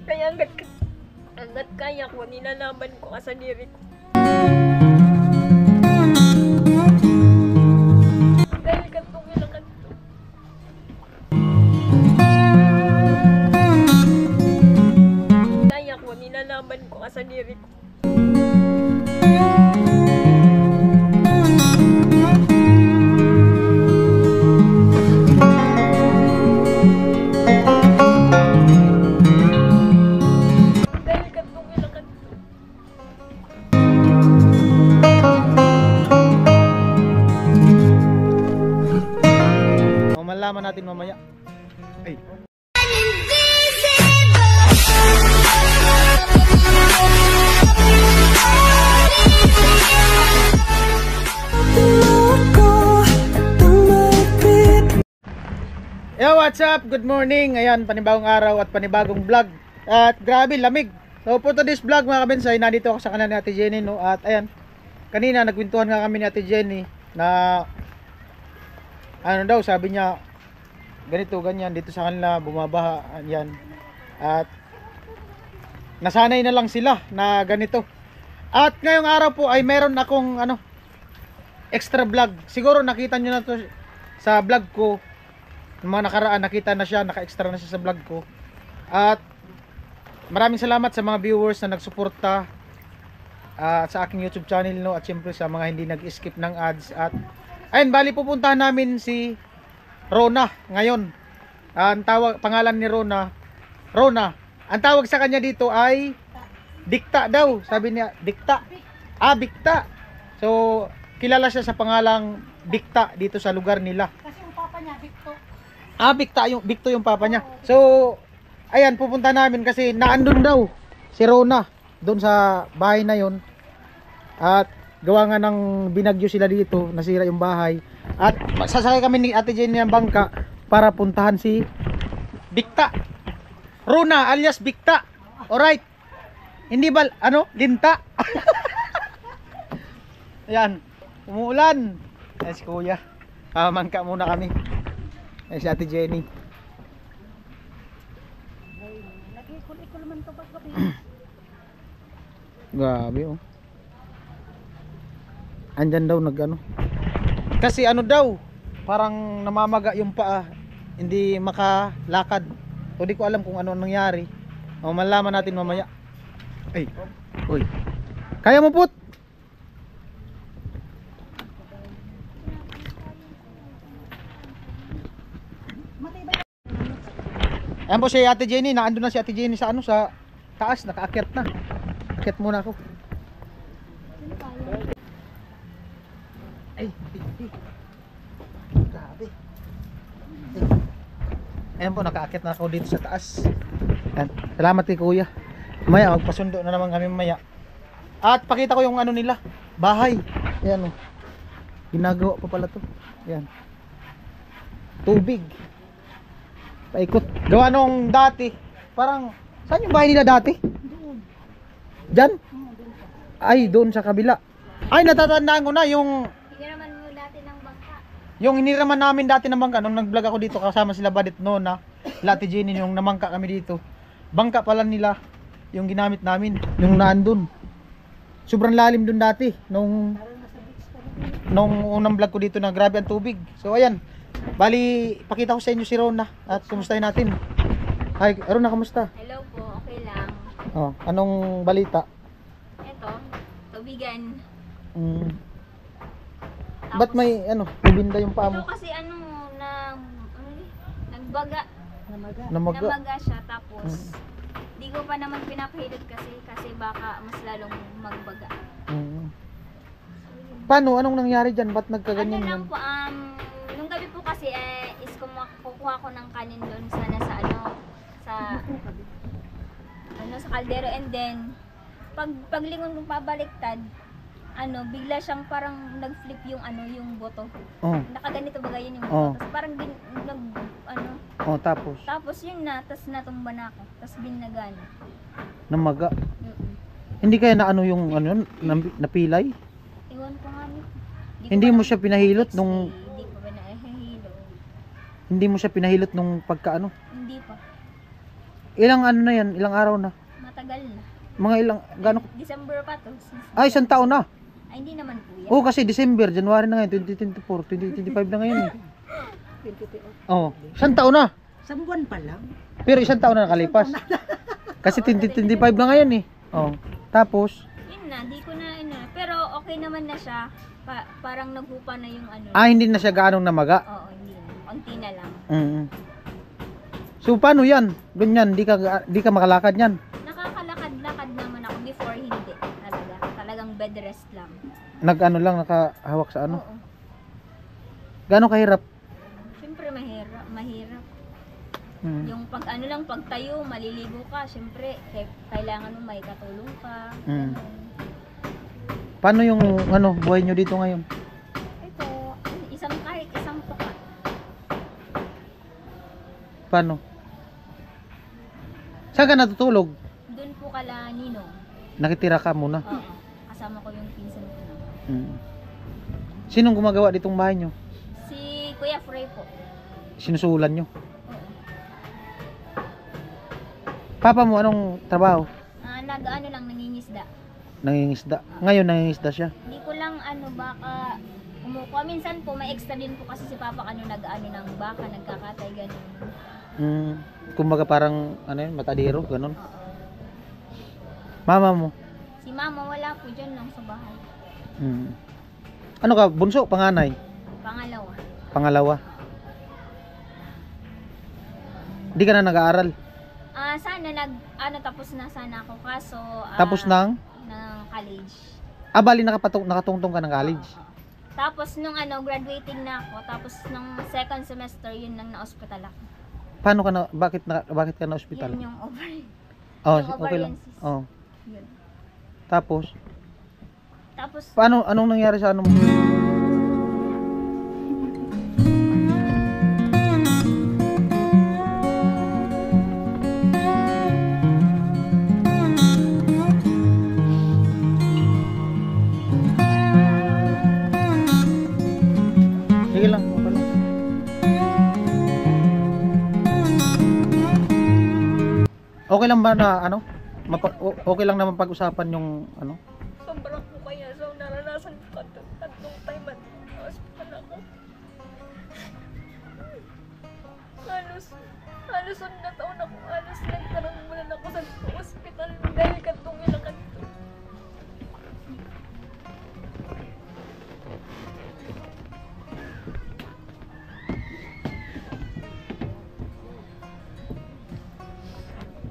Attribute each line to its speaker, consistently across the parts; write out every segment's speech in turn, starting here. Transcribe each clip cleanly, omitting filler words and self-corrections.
Speaker 1: Kaya hanggat kaya ko, nilalaban ko ka sa diri ko. Dahil kantong ilang kanto. Kaya ko, nilalaban ko ka sa diri ko.
Speaker 2: Malaman natin mamaya. Ay. Yo, what's up? Good morning. Ayan, panibagong araw at panibagong vlog. At grabe, lamig. So for today's vlog mga kabensay, nandito ako sa kanila ni Ate Jenny, no? At ayan, kanina nagkwentuhan nga kami ni Ate Jenny na ano daw, sabi niya ganito, ganyan, dito sa kanila bumabaha, yan. At nasanay na lang sila na ganito. At ngayong araw po ay meron akong ano, extra vlog. Siguro nakita nyo na to sa vlog ko. Yung mga nakaraan, nakita na siya, naka-extra na siya sa vlog ko. At maraming salamat sa mga viewers na nagsuporta sa aking YouTube channel, no? At syempre sa mga hindi nag-skip ng ads. At ayun, bali pupuntahan namin si Rona ngayon. Ang tawag, pangalan ni Rona, ang tawag sa kanya dito ay Dikta daw. Sabi niya, Dikta. Bikta. So, kilala siya sa pangalang Dikta dito sa lugar nila.
Speaker 3: Kasi yung papa niya, Bikto.
Speaker 2: Bikto yung papa niya. So, ayan, pupunta namin kasi naandun daw si Rona doon sa bahay na yon. At gawa nga ng binagyo sila dito, nasira yung bahay. At sasakay kami ni Ate Jenny ng bangka para puntahan si Bikta. Rona alias Bikta. Alright. Hindi ba, ano, linta? Ayan, umuulan. Ayan si Kuya. Mangka muna kami. Ayan si Ate Jenny.
Speaker 3: Nag-ikul-ikul man ito pagkapi.
Speaker 2: Grabe, oh. Andyan daw nag-ano. Kasi ano daw, parang namamaga yung paa, hindi makalakad. So di ko alam kung ano nangyari. Malaman natin mamaya. Ay, uy. Kaya mo, Put? Ayan po si Ate Jenny, naandun na si Ate Jenny sa ano, sa taas, nakaakyat na. Akyat muna ako. Ay, grabe. Ayan po, nakaakyat na ako dito sa taas. Ayan. Salamat kay Kuya. Maya, magpasundo na naman kami maya. At pakita ko yung ano nila, bahay. Ayan o. Ginagawa pa pala to. Ayan. Tubig. Paikot. Gawa nung dati. Parang, saan yung bahay nila dati?
Speaker 3: Doon.
Speaker 2: Diyan?
Speaker 3: Doon pa.
Speaker 2: Ay, doon sa kabila. Ay, natatandaan ko na yung
Speaker 1: Hiniraman mo dati ng bangka.
Speaker 2: yung hiniraman namin dati ng bangka. Nung nag-vlog ako dito kasama sila Badit Nona, Ate Jenny, yung namangka kami dito. Bangka pala nila yung ginamit namin, yung naandun. Sobrang lalim dun dati nung unang vlog ko dito na grabe ang tubig. So ayan, bali pakita ko sa inyo si Rona at kumustahin natin. Hi Rona, kamusta?
Speaker 1: Hello po, okay lang.
Speaker 2: Oh, anong balita?
Speaker 1: Ito, tubigan.
Speaker 2: Ba't may ano, nabinda yung paa mo?
Speaker 1: Ito kasi nagbaga.
Speaker 2: Namaga.
Speaker 1: Siya tapos di ko pa naman pinapahilot kasi baka mas lalong magbaga.
Speaker 2: Paano? Anong nangyari dyan? Ba't nagkaganyan
Speaker 1: Ano
Speaker 2: yan?
Speaker 1: lang po, nung gabi po kasi is kukuha ko ng kanin doon sana sa sa kaldero, and then paglingon kong pabaliktad, bigla siyang parang nag-flip yung boto.
Speaker 2: Oh.
Speaker 1: Nakaganito ba yun yung boto?
Speaker 2: Oh.
Speaker 1: Tapos parang
Speaker 2: Oh, tapos
Speaker 1: tapos yun na, tapos natumba na ako. Tapos binagana.
Speaker 2: namaga. Hindi kaya na ano yung ano napilay?
Speaker 1: Iwan ko nga nito.
Speaker 2: Hindi mo siya pinahilot nung
Speaker 1: Hindi ko ba nahihilo?
Speaker 2: hindi mo siya pinahilot nung pagkaano?
Speaker 1: Hindi pa.
Speaker 2: Ilang ano na yan? Ilang araw na?
Speaker 1: Matagal na.
Speaker 2: Mga ilang, gano?
Speaker 1: December pa to.
Speaker 2: Ay, isang taon na.
Speaker 1: Ay, hindi naman po yan.
Speaker 2: Oo, kasi December, January na ngayon, 2024, 2025 na ngayon eh.
Speaker 3: 22.
Speaker 2: Oo, isang taon na.
Speaker 3: Isang buwan pa lang.
Speaker 2: Pero isang taon na nakalipas. Kasi 2025 na ngayon eh. Oo. Tapos,
Speaker 1: Yun na, di ko na pero okay naman na siya. Parang naghupa na yung ano.
Speaker 2: hindi na siya gaanong namaga.
Speaker 1: Oo, hindi na. Konti na lang.
Speaker 2: Mm. So, paano yan? Ganyan, di ka makalakad yan.
Speaker 1: Nakakalakad-lakad naman ako before, hindi. Talagang bed rest lang.
Speaker 2: Nag-ano lang, nakahawak sa ano.
Speaker 1: Oo.
Speaker 2: Gano'ng kahirap?
Speaker 1: Siyempre mahirap.
Speaker 2: Mm.
Speaker 1: Yung pag pagtayo, maliligo ka, siyempre kailangan mo may katulong ka.
Speaker 2: Mm.
Speaker 1: Ganun.
Speaker 2: Paano yung buhay nyo dito ngayon?
Speaker 1: Ito, kahit isang tuka.
Speaker 2: Paano? Saan ka natutulog?
Speaker 1: Doon po kala Ninong.
Speaker 2: Nakitira ka muna.
Speaker 1: Oo. Kasama ko yung pinsan ko na.
Speaker 2: Mm. Sinong gumagawa ditong bahay nyo?
Speaker 1: Si Kuya Frey po.
Speaker 2: Sinusulan nyo?
Speaker 1: Oo.
Speaker 2: Papa mo, anong trabaho?
Speaker 1: Nag-ano lang, nangingisda.
Speaker 2: Nangingisda. Ngayon nangingisda siya.
Speaker 1: Hindi ko lang baka kumukuha. Minsan po, may extra din po kasi si Papa nag-ano ng baka, nagkakatay, ganun.
Speaker 2: Mm. Kumbaga parang, matadero, ganun.
Speaker 1: Oo.
Speaker 2: Mama mo?
Speaker 1: Si Mama wala po dyan lang sa bahay.
Speaker 2: Mm. Ano ka, bunso, panganay?
Speaker 1: Pangalawa.
Speaker 2: Pangalawa? Hindi ka na nag-aaral?
Speaker 1: Sana tapos na sana ako kaso
Speaker 2: Tapos ng
Speaker 1: college.
Speaker 2: Bali nakatungtong ka ng college.
Speaker 1: Tapos nung graduating na ako, tapos nung second semester yun nang na-hospital ako.
Speaker 2: Paano ka na bakit ka na ospital?
Speaker 1: Yun yung ovarian.
Speaker 2: Oh,
Speaker 1: yung
Speaker 2: okay lang.
Speaker 1: ovarian cyst.
Speaker 2: Oh.
Speaker 1: Yun.
Speaker 2: Tapos
Speaker 1: Tapos
Speaker 2: anong nangyari sa ano mo? Sige lang, okay lang. Okay lang ba na okay lang naman pag-usapan yung
Speaker 1: sobrang po kaya naranasan ko tatlong time at hospital ako. Halos na taon ako, halos nagtarangbulan ako sa hospital dahil katong ilakan ko.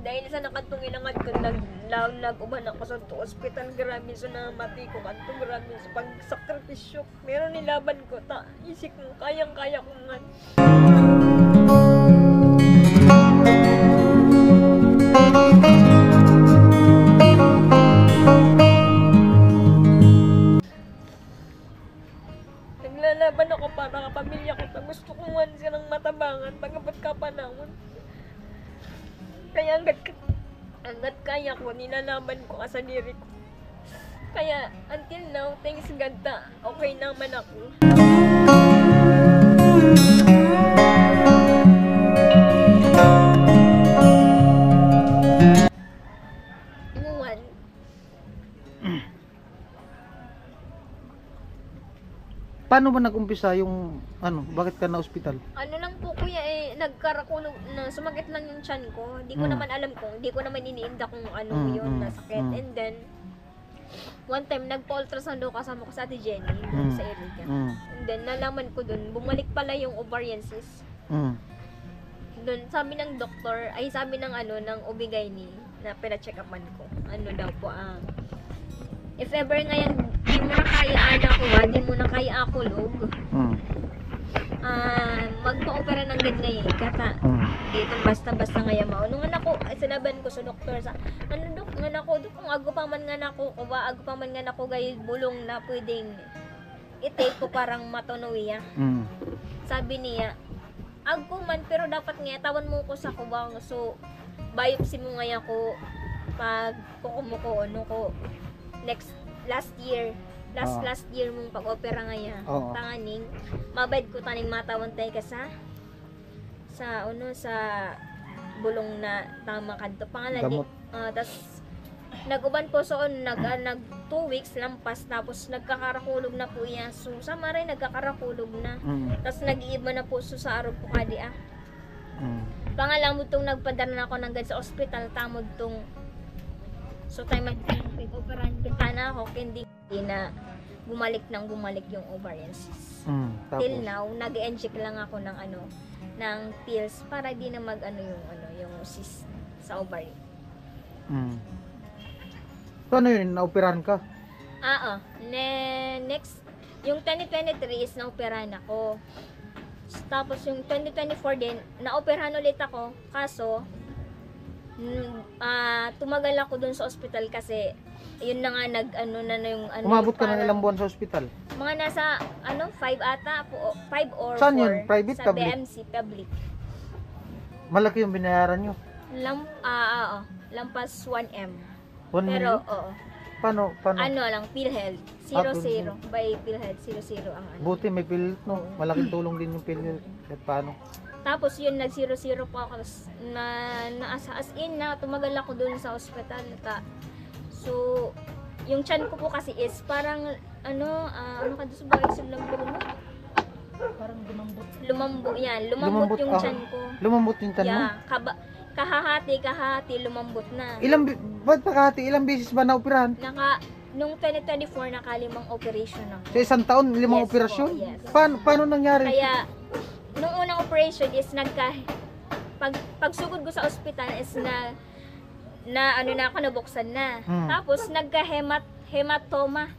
Speaker 1: Dahil sa nakatungilangad ko, nag-uban ako sa hospital, grabe so namati ko kanto, grabe sa pagsakripisyo. Meron nilaban ko, isip mo, kayang-kaya ko nga. Naglalaban ako para kapamilya ko, gusto ko nga silang matabangan, pagkapat ka panahon. Kaya hanggat kaya ko, nilalaban ko sa diri ko. Kaya until now, thanks God okay naman ako. Inuwan.
Speaker 2: Paano ba nag-umpisa yung bakit ka na ospital?
Speaker 1: Ano lang po kuya nagkarakulog na sumakit lang yung tiyan ko. Hindi ko naman alam hindi ko naman iniinda kung yun na sakit. And then one time nagpa-ultrasound daw kasama ko sa Ate Jenny dun sa Erica. And then nalaman ko dun, bumalik pala yung ovarian cyst. Dun sabi ng doktor, sabi ng ng OB-GYN na pina-check-upan ko. Ano daw po if ever ngayon di mo na kaya di mo na kaya akulog. Magpa-opera ng ganyan dito basta ngayon mao nung anak ko sinaban ko sa doktor sa dok kung agupaman nga nako gay bulong na pwedeng i-take ko parang matonowiya. Sabi niya agkuman pero dapat nga tawan mo ko sa kubang so biopsy mo nga ko pag kukumuko ko last year mong pag-opera ngaya tanganing mabait ko taning matawan tay ka sa bulong na tama kadto pangalan di.
Speaker 2: Gamot.
Speaker 1: Tas naguban po so nag 2 weeks lampas tapos nagkakarakulog na po iya. So sa maray nagkakarakulog na. Tas nag-iiba na po so sa arog po kadi Pangalamod tong nagpadala ako ng sa ospital tamod tong so time mag-operan kita na ako hindi na bumalik yung ovarian cyst. Till now, nag-inject lang ako ng ng pills para di na yung cyst sa ovary.
Speaker 2: So ano yun, naoperahan ka?
Speaker 1: Next, yung 2023 is naoperahan ako. Tapos yung 2024 din, naoperahan ulit ako. Kaso, tumagal ako dun sa ospital kasi yun na nga
Speaker 2: Umabot ka ng ilang buwan sa ospital?
Speaker 1: Mga nasa 5 ata, 5 or 4.
Speaker 2: Saan yun? Private,
Speaker 1: sa
Speaker 2: public?
Speaker 1: BMC, public.
Speaker 2: Malaki yung binayaran nyo?
Speaker 1: Lampas 1M.
Speaker 2: 1
Speaker 1: Pero,
Speaker 2: million?
Speaker 1: oo.
Speaker 2: Paano?
Speaker 1: Lang, PhilHealth. 0-0. By PhilHealth, 0-0 ang
Speaker 2: Buti may PhilHealth, no? Malaking tulong din yung PhilHealth. At paano?
Speaker 1: Tapos yun, nag 0-0 po ako. As in na, tumagal ako dun sa ospital. So, yung tiyan ko po kasi is parang, ano ka doon sa bagay, lumambot?
Speaker 3: Parang
Speaker 1: Lumambot yan. Lumambot yung tiyan ko.
Speaker 2: Lumambot yung tiyan mo?
Speaker 1: Yeah, kahahati, lumambot na.
Speaker 2: Ba't pakahati? Ilang beses ba na-operahan?
Speaker 1: Nung 2024, nakalimang operation ako.
Speaker 2: Sa isang taon, 5
Speaker 1: Yes
Speaker 2: operasyon?
Speaker 1: po, yes.
Speaker 2: Paano nangyari?
Speaker 1: Kaya, nung unang operation is pagsugod ko sa ospital is na ako nabuksan na. Tapos nagka-hematoma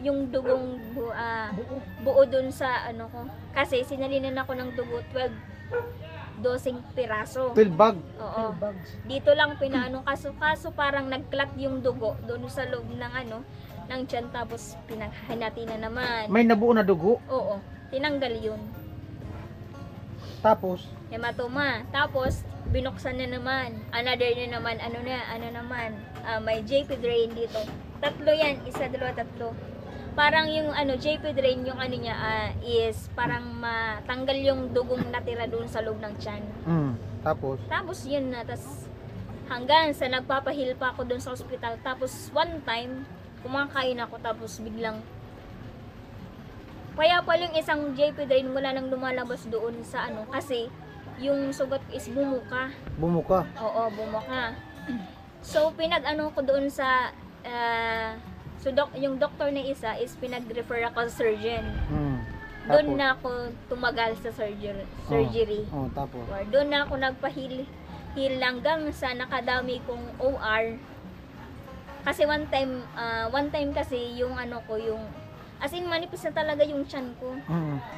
Speaker 1: yung dugong buo dun sa ko. Kasi sinalinan ako ng dugo 12 piraso.
Speaker 2: 12 bag?
Speaker 1: Oo. Dito lang kaso parang nag-clot yung dugo doon sa loob ng ng tiyan tapos pinaghati na naman.
Speaker 2: May nabuo na dugo?
Speaker 1: Oo. Tinanggal yun.
Speaker 2: Tapos?
Speaker 1: Hematoma. Tapos binuksan na naman. Another na naman. May JP drain dito. 3 yan. 1, 2, 3. Parang yung JP drain yung niya is parang matanggal yung dugong natira doon sa loob ng tiyan.
Speaker 2: Tapos
Speaker 1: yun na. Hanggang sa nagpapahil pa ako doon sa ospital. Tapos one time, kumakain ako tapos biglang kaya pala yung isang JP drain wala nang lumalabas doon sa kasi yung sugat is bumuka.
Speaker 2: Bumuka?
Speaker 1: Oo, bumuka. So ko doon sa yung doktor na isa is pinag-refer ako sa surgeon. Doon na ako tumagal sa surgery.
Speaker 2: Tapos?
Speaker 1: Doon na ako nagpahil hanggang sa nakadami kong OR. Kasi one time kasi yung yung as in manipis na talaga yung tiyan ko.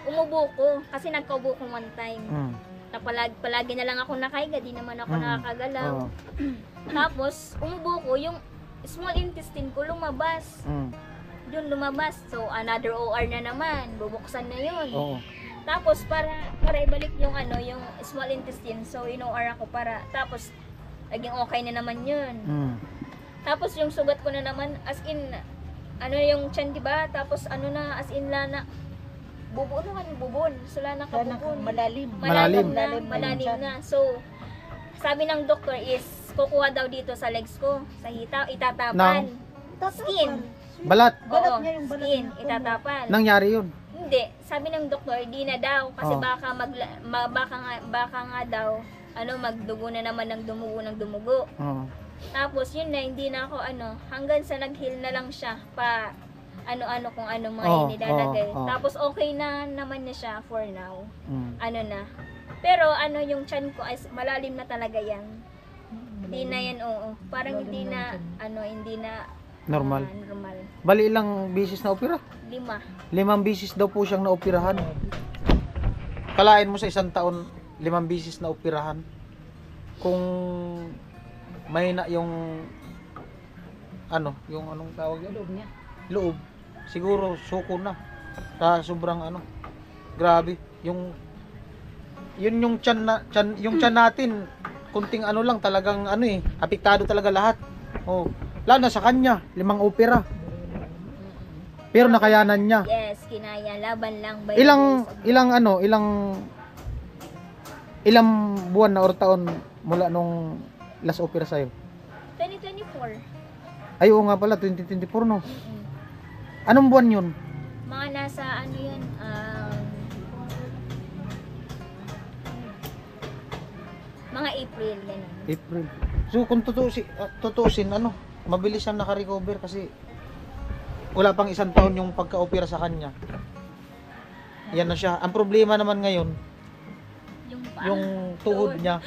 Speaker 1: Umubo ko kasi nagkaubo ko one time. Palagi na lang ako nakahiga, di naman ako nakakagalaw. Tapos umubo ko, yung small intestine ko lumabas. Yun lumabas. So another OR na naman, bubuksan na yun. Tapos para ibalik yung yung small intestine. So in-OR ako tapos naging okay na naman yun. Tapos yung sugat ko na naman as in yung tiyan, diba? Tapos as in lana bubon. So lana ka bubon. Malalim na. So sabi ng doktor is kukuha daw dito sa legs ko, sa hita, itatapan. Skin.
Speaker 2: Balat?
Speaker 1: Oo, skin, itatapan.
Speaker 2: Nangyari yun?
Speaker 1: Hindi, sabi ng doktor, di na daw kasi baka nga daw magdugo na naman ng dumugo. Tapos yun na, hindi na ako hanggang sa nag-heal na lang siya pa kung mga inilalagay. Tapos okay na naman na siya for now. Na. Pero yung tiyan ko ay malalim na talaga yan. Hindi na yan, parang hindi na
Speaker 2: normal. Bali ilang bisis na opera?
Speaker 1: 5.
Speaker 2: 5 bisis daw po siyang naoperahan. Kalain mo sa isang taon 5 bisis na operahan. Kung may na yung anong tawag yun?
Speaker 3: Loob niya.
Speaker 2: Loob. Siguro suko na. Sa sobrang grabe. Yung tiyan natin kunting lang talagang apektado talaga lahat. Lalo na sa kanya, 5 opera. Pero nakayanan niya.
Speaker 1: Yes, kinaya, laban lang ba?
Speaker 2: Ilang buwan na or taon mula nung last opera sa'yo?
Speaker 1: 2024.
Speaker 2: Ay, oo nga pala, 2024 no.
Speaker 1: Mm-mm.
Speaker 2: Anong buwan yun?
Speaker 1: Mga nasa ano yun, mga April, ganun.
Speaker 2: April. So kung tutuusin, ano, mabilis siyang naka-recover kasi wala pang isang taon yung pagka-opera sa kanya. Yan na siya. Ang problema naman ngayon,
Speaker 1: Yung
Speaker 2: yung tuhod niya.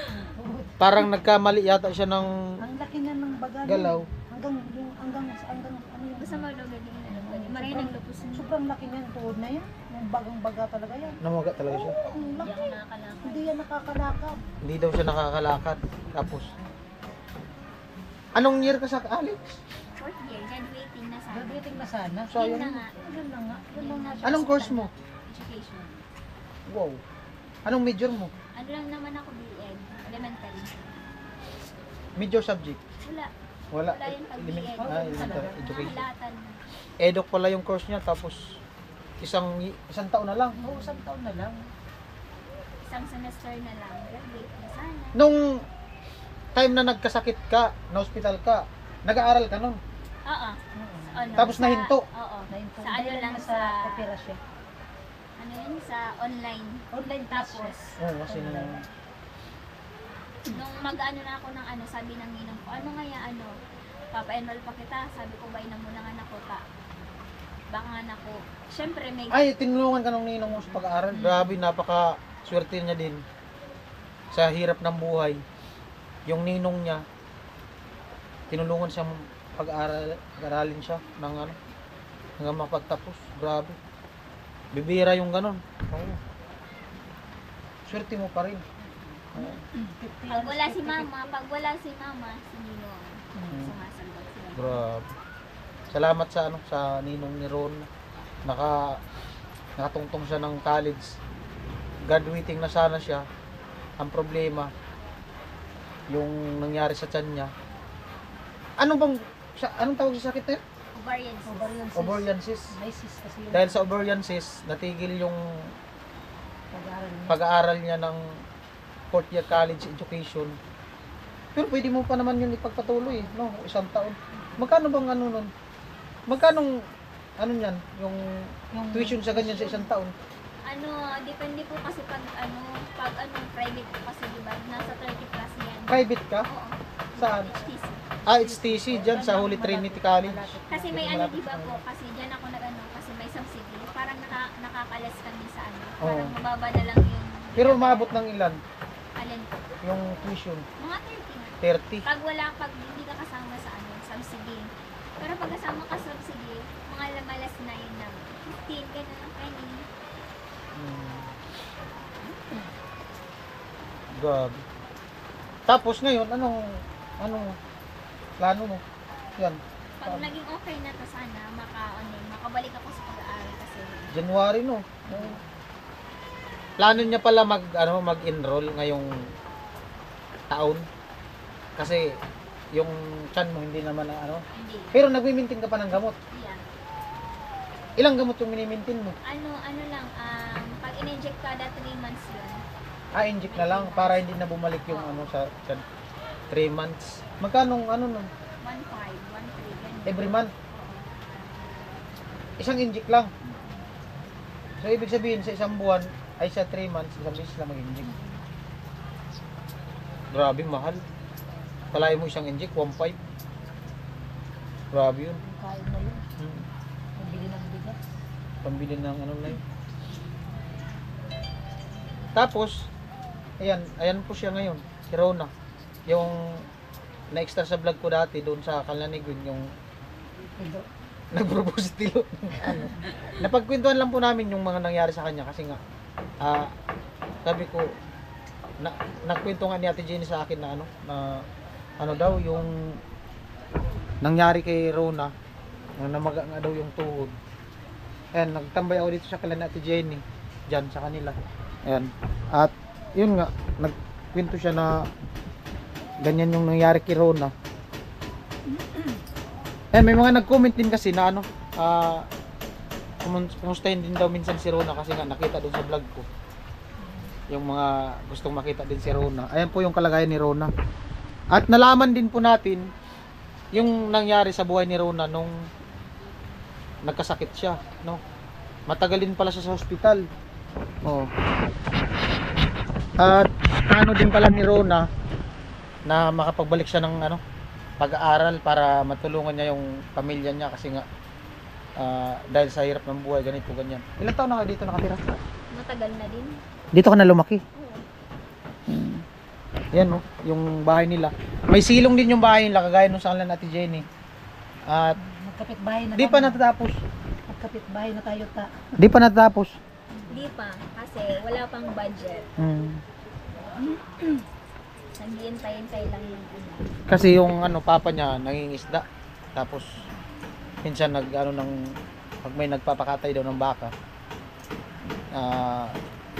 Speaker 2: Parang nagkamali yata siya ng
Speaker 3: Ang laki na ng baga.
Speaker 2: galaw.
Speaker 3: Hanggang ano yun.
Speaker 1: Basta malugad yung ano, maray naglupos niya.
Speaker 3: Sobrang laki niyan tuhod na yan. Yung bagang baga talaga yan.
Speaker 2: Namaga talaga siya.
Speaker 3: Ang
Speaker 1: Hindi
Speaker 3: laki.
Speaker 1: ako nakakalakad.
Speaker 3: Hindi yan nakakalakad.
Speaker 2: Hindi daw siya nakakalakad. Tapos, anong year ka sa Alex?
Speaker 1: 4th year, graduating na sana.
Speaker 3: Graduating na sana.
Speaker 2: So,
Speaker 1: Yun
Speaker 2: yun.
Speaker 1: na nga.
Speaker 3: Yun na nga. Yun na nga.
Speaker 2: Anong course mo?
Speaker 1: Education.
Speaker 2: Wow. Anong major mo?
Speaker 1: Ano lang naman ako BEd, elementary.
Speaker 2: Major subject?
Speaker 1: Wala.
Speaker 2: Wala.
Speaker 1: Wala yung pag
Speaker 2: Element-
Speaker 1: BEd.
Speaker 2: elementary education.
Speaker 1: Nakalatan.
Speaker 2: Edok pala yung course niya. Tapos, isang taon na lang.
Speaker 3: Oo, isang taon na lang.
Speaker 1: Isang semester na lang. Graduate na sana.
Speaker 2: Nung time na nagkasakit ka, na hospital ka, nag-aaral ka nun.
Speaker 1: Oo. Ano,
Speaker 2: Tapos nahinto?
Speaker 1: Oo.
Speaker 3: Nahinto.
Speaker 1: Sa ano lang
Speaker 3: sa
Speaker 1: sa...
Speaker 3: operasyon.
Speaker 1: Ano yun? Sa online.
Speaker 3: Online
Speaker 1: Tapos,
Speaker 2: Oo, kasi nung...
Speaker 1: nung mag-ano na ako ng ano, sabi ng ninong ko, ano nga ya, ano, papa-enroll pa kita. Sabi ko, bay na muna nga anak ko, baka nga anak ko. Siyempre, may...
Speaker 2: Ay, tinulungan ka nung ninong mo sa pag-aaral. Grabe, napaka swerte niya din. Sa hirap ng buhay. Yung ninong niya, tinulungan siyang pag-aralin siya ng ano, hanggang mapagtapos. Grabe. Bibira yung ganon. Oo. Swerte mo pa rin. Oo.
Speaker 1: Pag wala si mama, si ninong. Sumasagot sila.
Speaker 2: Grabe. Salamat sa ano, sa ninong ni Ron. Nakatungtong siya ng college. Graduating na sana siya. Ang problema, yung nangyari sa tiyan niya. Anong tawag sa sakit niya?
Speaker 1: Ovarian cyst.
Speaker 3: Ovarian cyst.
Speaker 2: Ovarian cyst.
Speaker 3: May cyst kasi yun.
Speaker 2: Dahil sa ovarian cyst, natigil yung
Speaker 3: Pag-aaral niya.
Speaker 2: pag-aaral niya ng 4th year college education. Pero pwede mo pa naman yun ipagpatuloy, no? Isang taon. Magkano bang ano nun? Magkano ano niyan? Yung tuition sa ganyan sa isang taon?
Speaker 1: Ano, depende po kasi pag private po kasi diba, nasa 30 plus yan.
Speaker 2: Private ka?
Speaker 1: Oo.
Speaker 2: Saan?
Speaker 1: HTC.
Speaker 2: HTC dyan sa Holy Trinity College.
Speaker 1: Kasi may ano diba po, kasi dyan ako nag-ano, kasi may subsidy. Parang nakakalas kami sa ano. Parang
Speaker 2: Oo.
Speaker 1: mababa na lang yung...
Speaker 2: Pero umabot ng ilan?
Speaker 1: Alin po?
Speaker 2: Yung tuition?
Speaker 1: Mga 30 na.
Speaker 2: 30.
Speaker 1: Pag hindi ka kasama sa ano, subsidy. Pero pag kasama ka sa subsidy, mga lamalas na yun na 15, ganun ang penny.
Speaker 2: Grabe. Tapos ngayon, anong plano mo? Yan.
Speaker 1: Pag naging okay na to sana, makabalik ako sa pag-aaral kasi
Speaker 2: January no. Plano niya pala mag-enroll ngayong taon. Kasi yung tiyan mo hindi naman
Speaker 1: hindi.
Speaker 2: Pero nagmi-maintain ka pa ng gamot.
Speaker 1: Yeah.
Speaker 2: Ilang gamot yung mini-maintain mo?
Speaker 1: Ano lang, pag in-inject kada 3 months yun.
Speaker 2: Inject na lang para hindi na bumalik yung sa tiyan. 3 months. Magkano nun?
Speaker 1: 1.5, 1.3, ganun.
Speaker 2: Every month. Isang inject lang. So ibig sabihin sa isang buwan ay sa 3 months, isang beses lang mag-inject. Grabe, mahal. Palay mo isang inject, 1.5. Grabe yun.
Speaker 3: Kain na yun.
Speaker 2: Hmm.
Speaker 3: Pambili ng bigas.
Speaker 2: Pambili ng ano na yun. Tapos, ayan po siya ngayon, si Rona. Yung na-extra sa vlog ko dati doon sa Kalanigwin, yung
Speaker 3: Ito.
Speaker 2: nag-propose tilo. Napagkwentuhan lang po namin yung mga nangyari sa kanya kasi nga sabi ko nagkwento nga ni Ate Jenny sa akin na ano daw yung nangyari kay Rona, namaga nga daw yung tuhod. Ayan, nagtambay ako dito sa kala Ate Jenny dyan sa kanila. Ayan. At yun nga, nagkwento siya na ganyan yung nangyari kay Rona. May mga nag-comment din kasi na kumustahin din daw minsan si Rona kasi nga nakita doon sa vlog ko. yung mga gustong makita din si Rona. Ayan po yung kalagayan ni Rona. At nalaman din po natin yung nangyari sa buhay ni Rona nung nagkasakit siya, no? Matagal din pala siya sa hospital. Oh. At ano din pala ni Rona na makapagbalik siya ng ano, pag-aaral para matulungan niya yung pamilya niya kasi nga dahil sa hirap ng buhay ganito ganyan. Ilang taon na kayo dito nakatira?
Speaker 1: Matagal na din.
Speaker 2: Dito ka na lumaki.
Speaker 1: Oo.
Speaker 2: Yan no, yung bahay nila. May silong din yung bahay nila kagaya nung sa kanila natin Jenny. At
Speaker 3: Magkapit-bahay na
Speaker 2: di pa natatapos.
Speaker 3: Magkapit-bahay na tayo ta.
Speaker 2: Di pa natatapos.
Speaker 1: Hindi pa kasi wala pang budget. Nag-iintay-intay lang yung ano.
Speaker 2: Kasi yung ano papa niya nangingisda. Tapos minsan nag ano ng pag may nagpapakatay daw ng baka.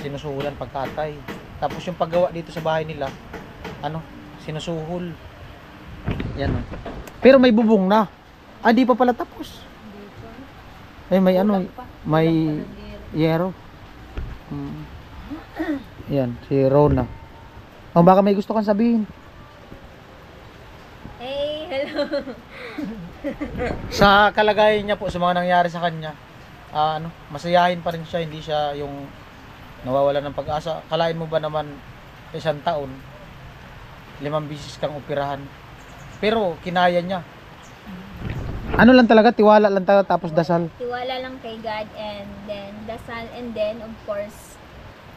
Speaker 2: Sinusuhulan pagkatay. Tapos yung paggawa dito sa bahay nila, ano, sinusuhol. Yan o. Pero may bubong na. Di pa pala tapos. May ano, may yero. Yan, si Rona. Baka may gusto kang sabihin.
Speaker 1: Hey, hello.
Speaker 2: Sa kalagayan niya po, sa mga nangyari sa kanya, ano, masayahin pa rin siya, hindi siya yung nawawala ng pag-asa. Kalain mo ba naman isang taon, 5 bisis kang operahan. Pero kinaya niya. Ano lang talaga, tiwala lang talaga tapos dasal.
Speaker 1: Tiwala lang kay God and then dasal and then of course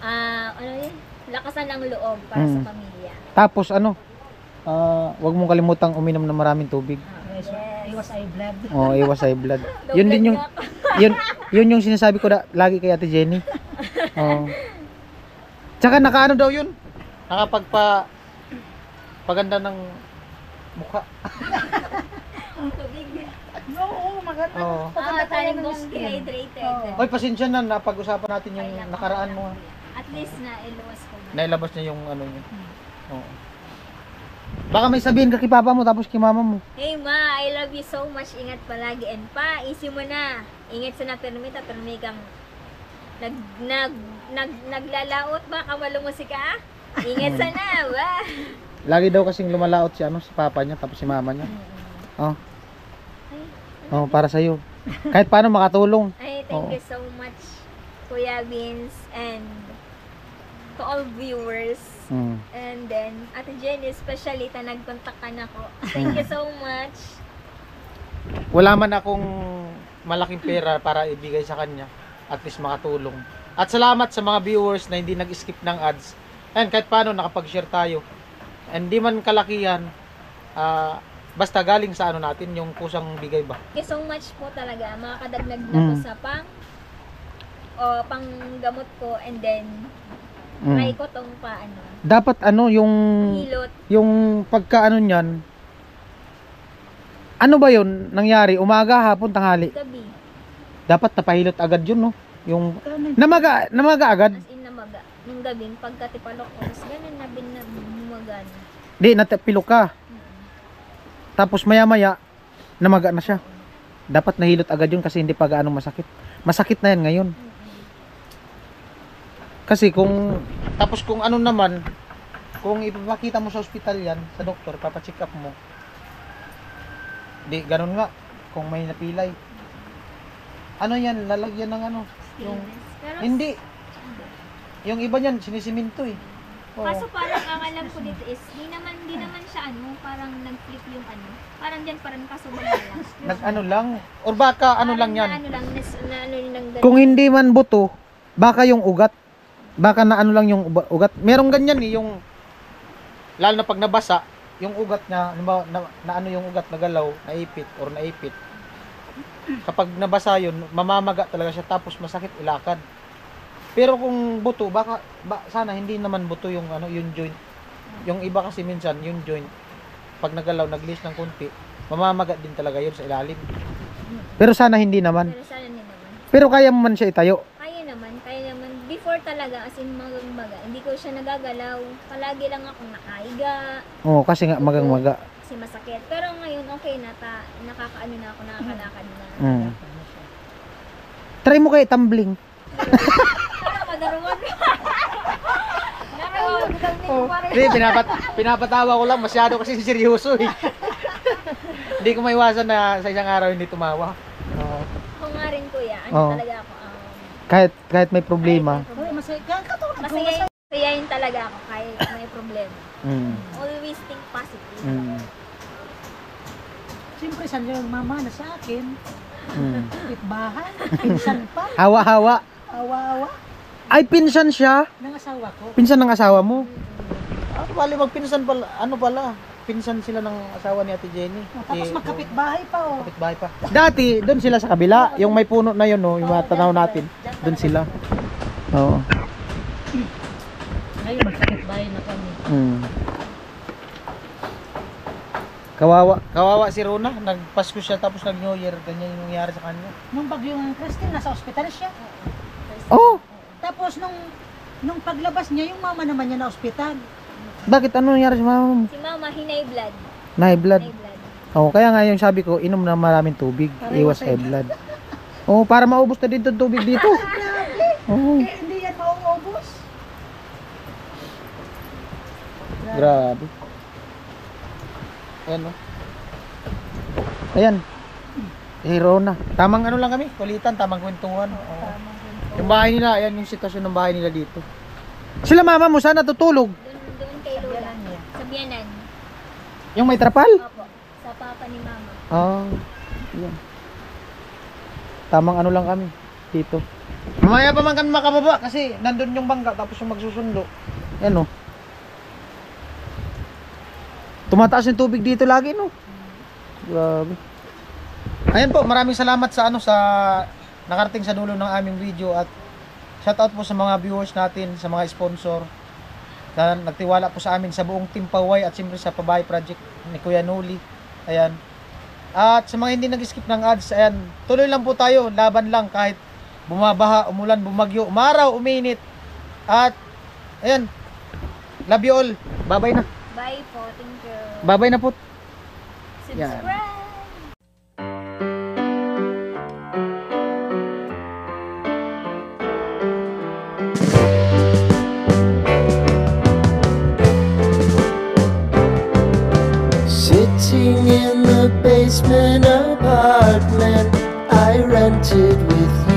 Speaker 1: ano yun? Lakasan ng loob para sa pamilya.
Speaker 2: Tapos ano, wag mong kalimutang uminom ng maraming tubig.
Speaker 3: Yes. Iwas eye blood.
Speaker 2: Oh, iwas high blood. Yun din yung yun yung sinasabi ko lagi kay Ate Jenny. Oh. Tsaka nakaano daw yun? Paganda ng mukha.
Speaker 1: Tubig.
Speaker 3: Oo, maganda.
Speaker 2: Oo.
Speaker 1: Taling mong dehydrated.
Speaker 2: Oy, pasensya na, napag-usapan natin yung nakaraan mo.
Speaker 1: At least na iluwas ko na.
Speaker 2: Nailabas niya yung ano niya. Oo. Baka may sabihin ka kay papa mo tapos kay mama mo.
Speaker 1: Hey ma, I love you so much. Ingat palagi. And pa, isi mo na. Ingat sa napermita, pero may kang naglalaot ba? Kamalumosik ka? Ingat sana, ba?
Speaker 2: Lagi daw kasing lumalaot si ano, si papa niya tapos si mama niya. Oh. Oh, para sa iyo. Kahit paano makatulong.
Speaker 1: Ay, thank you so much, Kuya Vince, and to all viewers. And then, Ate Jenny, especially, nagkontakan ako. Thank you so much.
Speaker 2: Wala man akong malaking pera para ibigay sa kanya. At least makatulong. At salamat sa mga viewers na hindi nag-skip ng ads. And kahit paano nakapag-share tayo. And di man kalakihan, basta galing sa ano natin, yung kusang bigay ba.
Speaker 1: Thank you so much po talaga. Makakadagdag na po sa panggamot ko, and then try ko tong
Speaker 2: Dapat ano yung
Speaker 1: hilot.
Speaker 2: yung pagkaano niyan. Ano ba 'yun nangyari? Umaga, hapon, tanghali.
Speaker 1: Gabi.
Speaker 2: Dapat napahilot agad 'yun, no? Yung namaga agad.
Speaker 1: As in namaga. Nung gabi, pagkatipalok ko, mas ganun na bumaga na.
Speaker 2: Di, natapilok ka. Tapos maya-maya, namaga na siya. Dapat nahilot agad 'yun kasi hindi pa gaano masakit. Masakit na 'yan ngayon. Kasi kung ano naman, kung ipapakita mo sa ospital yan, sa doktor, papacheck up mo. Di, ganun nga. Kung may napilay. Ano yan, lalagyan ng ano? Yung,
Speaker 1: Pero,
Speaker 2: hindi. Yung iba niyan, sinisiminto eh. Oo.
Speaker 1: kaso parang ang alam ko dito is, di naman siya parang nag-flip yung Parang dyan, parang kasubala lang.
Speaker 2: Nag-ano lang. Or baka ano lang yan.
Speaker 1: Na ano lang,
Speaker 2: Kung hindi man buto, baka yung ugat. Baka na ano lang yung ugat. Merong ganyan eh, yung lalo na pag nabasa, yung ugat niya, na ano yung ugat, nagalaw, naipit or naipit. Kapag nabasa yun, mamamaga talaga siya tapos masakit ilakad. Pero kung buto, baka sana hindi naman buto yung ano, yung joint. Yung iba kasi minsan, yung joint, pag nagalaw, naglis ng kunti, mamamaga din talaga yun sa ilalim. Pero sana hindi naman.
Speaker 1: Pero sana naman.
Speaker 2: Pero kaya mo man siya itayo.
Speaker 1: Kaya naman. Before talaga, as in magang-maga, hindi ko siya nagagalaw. Palagi lang akong nakaiga.
Speaker 2: Oo, kasi nga magang-maga.
Speaker 1: Kasi masakit. Pero ngayon, okay na. Nakakaano na ako, nakakalakad na.
Speaker 2: Try mo kayo tumbling.
Speaker 1: Parang madaruan.
Speaker 2: Oh, hindi, pinapatawa ko lang. Masyado kasi seryoso eh. Hindi ko maiwasan na sa isang araw hindi tumawa. Oo.
Speaker 1: Ako nga rin kuya,
Speaker 2: Oo.
Speaker 1: talaga ako,
Speaker 2: Kahit may problema.
Speaker 3: Uy, masaya. Katulad ko.
Speaker 1: masayayin talaga ako kahit may problema.
Speaker 2: Mm.
Speaker 1: Always think positive.
Speaker 2: Mm.
Speaker 3: Siyempre, saan yung mama na sa akin?
Speaker 2: Mm.
Speaker 3: Kapitbahay. Pinsan pa.
Speaker 2: Hawa-hawa.
Speaker 3: Awa-awa.
Speaker 2: Ay, pinsan siya.
Speaker 3: Ng asawa ko.
Speaker 2: Pinsan ng asawa mo. Ah, bali magpinsan pala. Ano pala? Pinsan sila ng asawa ni Ate Jenny.
Speaker 3: Tapos magkapitbahay pa, oh.
Speaker 2: Kapitbahay pa. Dati, doon sila sa kabila. Yung may puno na yun, no, yung matanaw natin. Doon sila. Oo.
Speaker 3: Ngayon, magkapitbahay na kami.
Speaker 2: Mm. Kawawa si Rona. Nagpasko siya tapos nag-New Year. Ganyan yung nangyari sa kanya.
Speaker 3: Nung bagyo ng Christine, nasa ospital siya.
Speaker 2: Oh!
Speaker 3: Tapos nung paglabas niya, yung mama naman niya na ospital.
Speaker 2: Bakit? Ano nangyari sa mama mo?
Speaker 1: Si mama, hinay blood.
Speaker 2: High blood.
Speaker 1: Hinay blood.
Speaker 2: Oh, kaya nga yung sabi ko, inom na maraming tubig. Iwas high blood. Oh, para maubos na din 'tong tubig dito. Oh,
Speaker 3: Eh, hindi yan mauubos.
Speaker 2: grabe. Ayan, oh. Ayan. Eh, Rona. Tamang ano lang kami, kulitan, tamang kwentuhan. Oh. Yung bahay nila, ayan yung sitwasyon ng bahay nila dito. Sila mama mo sana tutulog.
Speaker 1: Doon kay Lola. Sa biyanan.
Speaker 2: Yung may trapal?
Speaker 1: Opo. Sa papa ni mama.
Speaker 2: Ah, yan. Tamang ano lang kami dito. Mamaya pa man kami makababa kasi nandun yung bangka tapos yung magsusundo. Yan oh. Tumataas yung tubig dito lagi no. Grabe. Ayan po, maraming salamat sa ano sa nakarating sa dulo ng aming video at shoutout po sa mga viewers natin, sa mga sponsor na nagtiwala po sa amin sa buong Team Paway at siyempre sa Pabahay Project ni Kuya Noli. Ayan. At sa mga hindi nag-skip ng ads, ayan, tuloy lang po tayo, laban lang kahit bumabaha, umulan, bumagyo, umaraw, uminit. At ayan. Love you all. Bye-bye na.
Speaker 1: Bye po. Thank you.
Speaker 2: Bye-bye na po.
Speaker 1: Subscribe.
Speaker 4: Sitting in the basement apartment I rented with you.